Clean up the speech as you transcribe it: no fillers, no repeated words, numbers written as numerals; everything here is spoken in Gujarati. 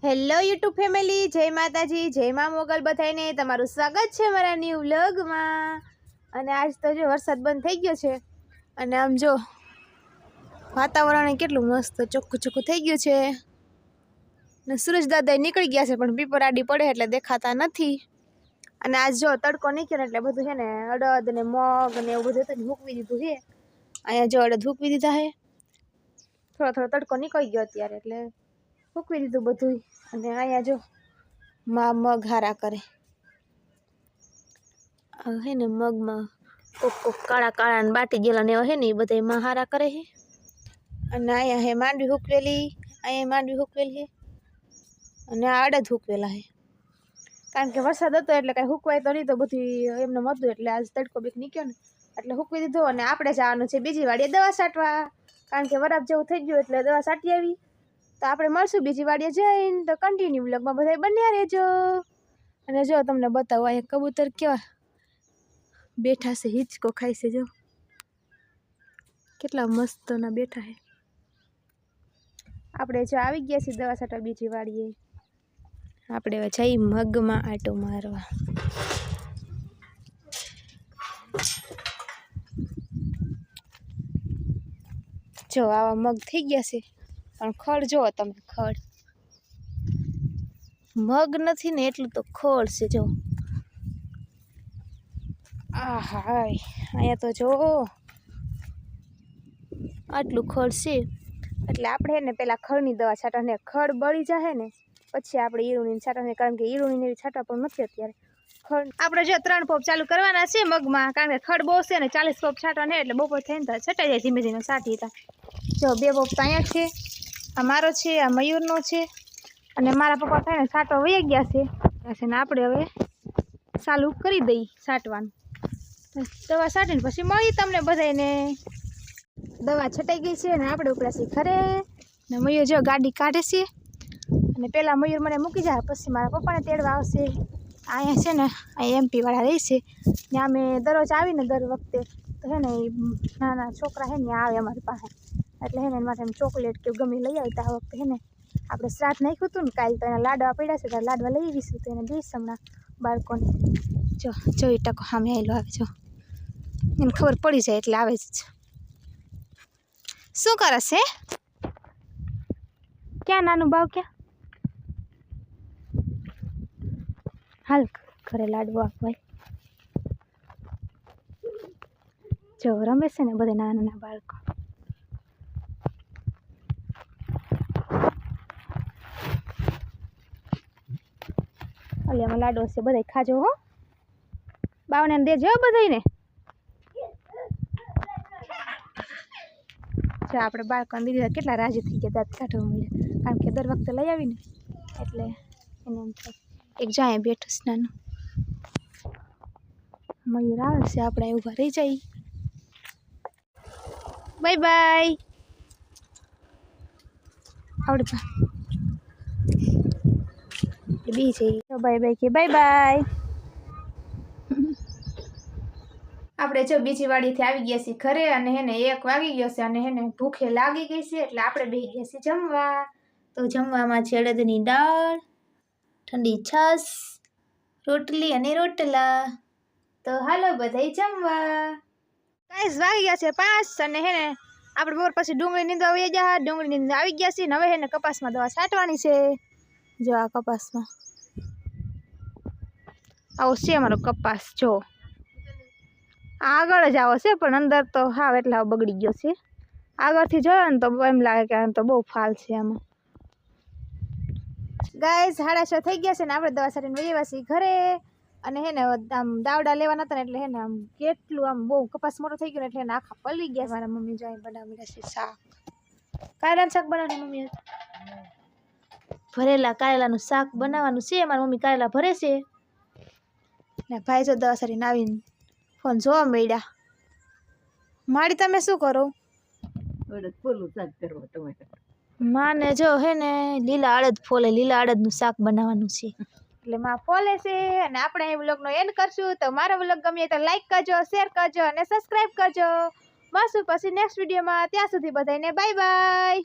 હેલો યુટ્યુબ ફેમિલી, જય માતાજી, જય મા મોગલ બધાને તમારું સ્વાગત છે મારા ન્યૂ વ્લોગમાં। અને આજ તો જો વરસાદ બંધ થઈ ગયો છે અને આમ જો વાતાવરણ કેટલું મસ્ત ચોખ્ખું ચોખ્ખું થઈ ગયું છે ને સૂરજ દાદા નીકળી ગયા છે પણ પીપર આડી પડે એટલે દેખાતા નથી। અને આજ જો તડકો નીકળે એટલે બધું છે ને અડદ ને મગ ને એવું બધું હતું મૂકવી દીધું છે। અહીંયા જો અડદ મૂકવી દીધા છે, થોડો થોડો તડકો નીકળી ગયો અત્યારે એટલે મૂકવી દીધું બધું। અને અહીંયા જો માં મગ હારા કરે હે ને, મગમાં કોક કોક કાળા કાળા ને બાટી ગયેલા ને એવા હે ને એ બધા માં હારા કરે છે। અને અહીંયા હે માંડવી હુકવેલી, અહીંયા માંડવી હુકવેલી છે અને આ અડદ હુકવેલા છે કારણ કે વરસાદ હતો એટલે કાંઈ હુકવાય તો નહીં, તો બધું એમને હતું એટલે આજ તડકો બીક નીકળ્યો ને એટલે હુકવી દીધું। અને આપણે જવાનું છે બીજી વાડીએ દવા છાંટવા કારણ કે વરાપ જેવું થઈ ગયું એટલે દવા છાંટી આવી। તો આપણે મળશું બીજી વાડીએ જઈને, તો કન્ટિન્યુ વ્લોગમાં બધા બન્યા રહેજો। અને જો તમને બતાવો અહીંયા કબૂતર કેવા બેઠા છે, હિંચકો ખાય છે, જો કેટલા મસ્તના બેઠા છે। આપણે જો આવી ગયા છીએ દવા છાંટવા બીજી વાડીએ, આપણે હવે જઈ મગમાં આટો મારવા। જો આવા મગ થઈ ગયા છે પણ ખડ જો તમે, ખડ મગ નથી ને એટલું તો ખડ છે જો। આ હાય અહીંયા તો જો આટલું ખડ છે એટલે આપણે ને પેલા ખડની દવા છાંટવાને, ખડ બળી જાય ને પછી આપણે ઈરુણીને છાંટવાને કારણ કે ઈરુણીને એવી છાંટવા પણ નથી અત્યારે ખડ। આપણે જો 3 પોપ ચાલુ કરવાના છે મગમાં કારણ કે ખડ બહુ છે ને 40 પોપ છાંટવાને એટલે બપોર થઈને તો છટાઈ જાય ધીમે ધીમે છાંટી તા। જો 2 પોપ તો અહીંયા છે, આ મારો છે, આ મયુરનો છે અને મારા પપ્પા થાય ને છાંટવા વહી ગયા છે ને આપણે હવે ચાલુ કરી દઈ છાંટવાનું। દવા છાંટીને પછી મળી તમને બધાને। દવા છટાઈ ગઈ છે ને આપણે ઉપડા છીએ ઘરે ને મયુર જો ગાડી કાઢે છે અને પહેલાં મયુર મને મૂકી જાય પછી મારા પપ્પાને તેડવા આવશે। અહીંયા છે ને અહીંયા MP વાળા રહે છે ને અમે દરરોજ આવીને દર વખતે તો છે ને એ નાના છોકરા છે ને આવે અમારી પાસે એટલે છે ને એના માટે ચોકલેટ કે ગમે લઈ આવી। તો આ વખતે છે ને આપણે શ્રાદ્ધ નાખ્યું હતું ને કાલે તો એના લાડવા પડ્યા છે, તો લાડવા લઈ આવીશું તો એને દઈશ હમણાં બાળકોને। જો જોઈ ટકો સામે આવેલો આવે, જો એને ખબર પડી જાય એટલે આવે જ। શું કરે છે? ક્યાં નાનું બાવ, ક્યાં હાલ ઘરે લાડવો આપવાય। જો રમે છે ને બધા નાના નાના બાળકો। ઓલિયામાં લાડવો છે, બધા ખાજો હો, બાવને દેજો બધાને। જો આપણે બાળકોને દીધા કેટલા રાજી થઈ ગયા, દાંત કાઢવા મળ્યા કારણ કે દર વખતે લઈ આવીને એટલે એને એમ થાય એક જાય બેઠું સ્નાનું મયુર આવે છે, આપણે ઊભા રહી જાય। બાય બાય આવડે બી જઈ બાય બાય કે બાય બાય। આપણે જો બીજી વાડીથી આવી ગયા છીએ ઘરે અને હેને 1 વાગી ગયો છે અને હેને ભૂખે લાગી ગઈ છે એટલે આપણે બેસી ગયા છીએ જમવા। તો જમવામાં છે અડદની દાળ, ઠંડી છાશ, રોટલી અને રોટલા। તો હાલો બધાય જમવા। ગાઈસ વાગી ગયા છે 5 અને હેને આપણે બોર પછી ડુંગળી નીંદવા આવી ગયા, ડુંગળી નીંદવા આવી ગયા છીએ ને હવે હેને કપાસમાં દવા છાંટવાની છે। જો આ કપાસમાં આવો છે અમારો કપાસ, જો આગળ જ આવો છે પણ અંદર તો હાવ એટલે હાવ બગડી ગયો છે। આગળથી જોયો ને તો એમ લાગે કે આમ તો બહુ ફાલ છે આમાં। ગાઈસ 6:30 થઈ ગયા છે ને આપણે દવા છાંટીને વહી આવ્યા છીએ ઘરે અને હેને આમ દાવડા લેવાના હતા ને એટલે હેને આમ કેટલું આમ બહુ કપાસ મોટો થઈ ગયો ને એટલે એને આખા પલળી ગયા। મારા મમ્મી જાય બનાવી છે શાક, કારેલાનું શાક બનાવવાનું મમ્મી ભરેલા કારેલાનું શાક બનાવવાનું છે। મારી મમ્મી કારેલા ભરે છે ને ભાઈ જો દવા છાંટીને આવીને ફોન જોવા મળ્યા। માડી તમે શું કરો? માને જો હે ને લીલા અડદ ફોલે, લીલા અડદનું શાક બનાવવાનું છે એટલે માં ફોલે છે। અને આપણે એ વ્લોગનો એન્ડ કરશું। તો મારો વ્લોગ ગમે તો લાઈક કરજો, શેર કરજો અને સબસ્ક્રાઈબ કરજો। મળશું પછી નેક્સ્ટ વિડીયોમાં, ત્યાં સુધી બધાને બાય બાય।